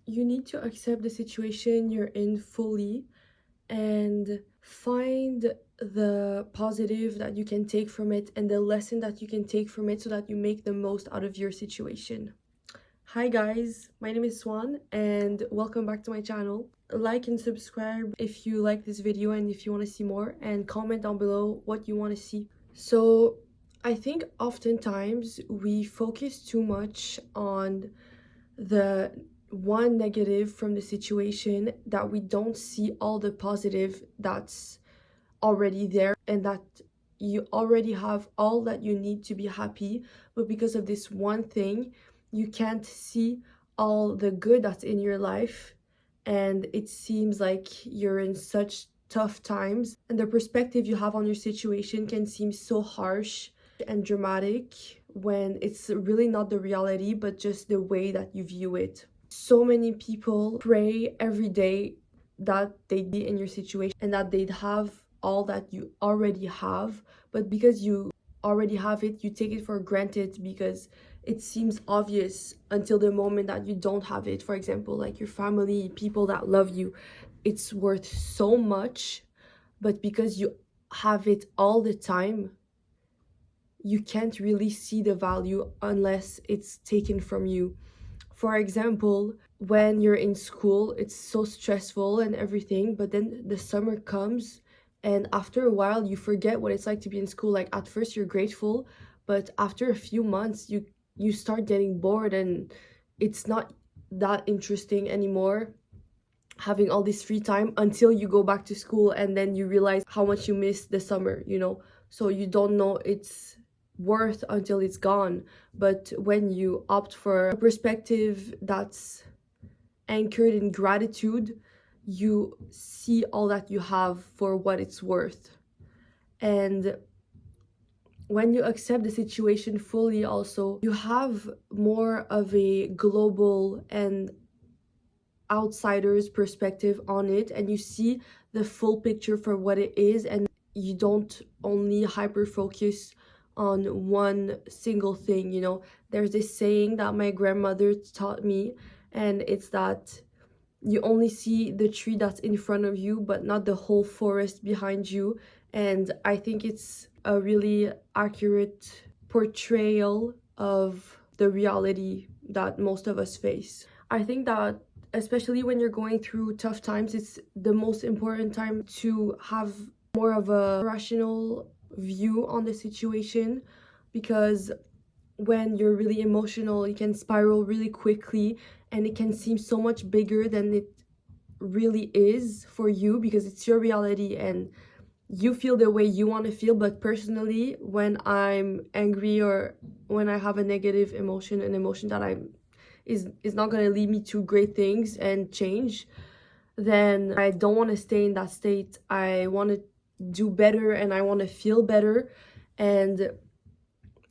You need to accept the situation you're in fully and find the positive that you can take from it and the lesson that you can take from it so that you make the most out of your situation. Hi guys, my name is Swan and welcome back to my channel. Like and subscribe if you like this video and if you want to see more, and comment down below what you want to see. So I think oftentimes we focus too much on the one negative from the situation that we don't see all the positive that's already there, and that you already have all that you need to be happy, but because of this one thing you can't see all the good that's in your life, and it seems like you're in such tough times, and the perspective you have on your situation can seem so harsh and dramatic when it's really not the reality but just the way that you view it. So many people pray every day that they'd be in your situation and that they'd have all that you already have, but because you already have it, you take it for granted because it seems obvious until the moment that you don't have it. For example, like your family, people that love you, it's worth so much, but because you have it all the time, you can't really see the value unless it's taken from you. For example, when you're in school, it's so stressful and everything, but then the summer comes and after a while you forget what it's like to be in school. Like at first you're grateful, but after a few months you start getting bored and it's not that interesting anymore having all this free time until you go back to school, and then you realize how much you missed the summer. So you don't know it's worth until it's gone. But when you opt for a perspective that's anchored in gratitude, you see all that you have for what it's worth. And when you accept the situation fully, also you have more of a global and outsider's perspective on it, and you see the full picture for what it is, and you don't only hyper focus on one single thing. There's this saying that my grandmother taught me, and it's that you only see the tree that's in front of you but not the whole forest behind you. And I think it's a really accurate portrayal of the reality that most of us face. I think that especially when you're going through tough times, it's the most important time to have more of a rational view on the situation, because when you're really emotional, you can spiral really quickly and it can seem so much bigger than it really is for you, because it's your reality and you feel the way you want to feel. But personally, when I'm angry or when I have a negative emotion, an emotion that is not going to lead me to great things and change, then I don't want to stay in that state. I want to do better and I want to feel better. And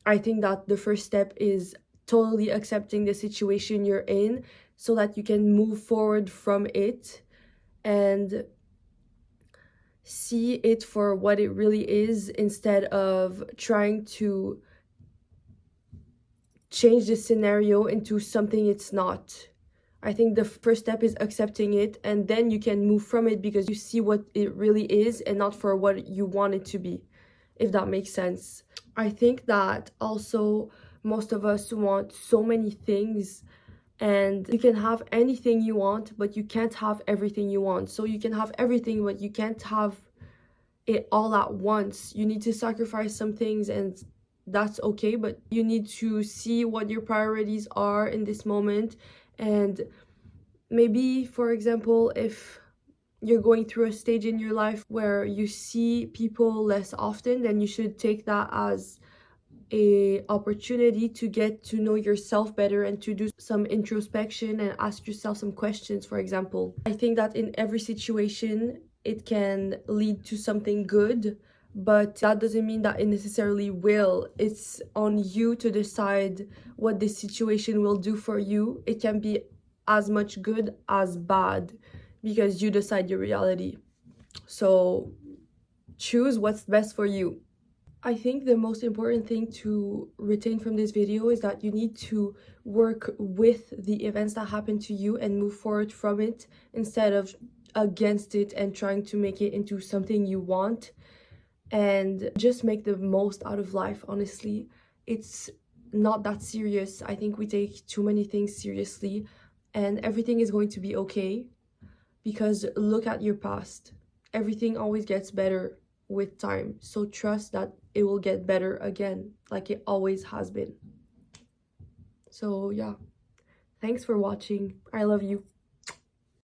I think that the first step is totally accepting the situation you're in so that you can move forward from it and see it for what it really is, instead of trying to change the scenario into something it's not. I think the first step is accepting it, and then you can move from it because you see what it really is and not for what you want it to be, if that makes sense. I think that also most of us want so many things, and you can have anything you want, but you can't have everything you want. So you can have everything, but you can't have it all at once. You need to sacrifice some things, and that's okay, but you need to see what your priorities are in this moment. And maybe, for example, if you're going through a stage in your life where you see people less often, then you should take that as a opportunity to get to know yourself better and to do some introspection and ask yourself some questions. For example, I think that in every situation it can lead to something good, but that doesn't mean that it necessarily will. It's on you to decide what this situation will do for you. It can be as much good as bad because you decide your reality. So choose what's best for you. I think the most important thing to retain from this video is that you need to work with the events that happen to you and move forward from it instead of against it and trying to make it into something you want, and just make the most out of life. Honestly, it's not that serious. I think we take too many things seriously, and everything is going to be okay, because look at your past. Everything always gets better with time, so trust that it will get better again, like it always has been. So yeah, thanks for watching. I love you.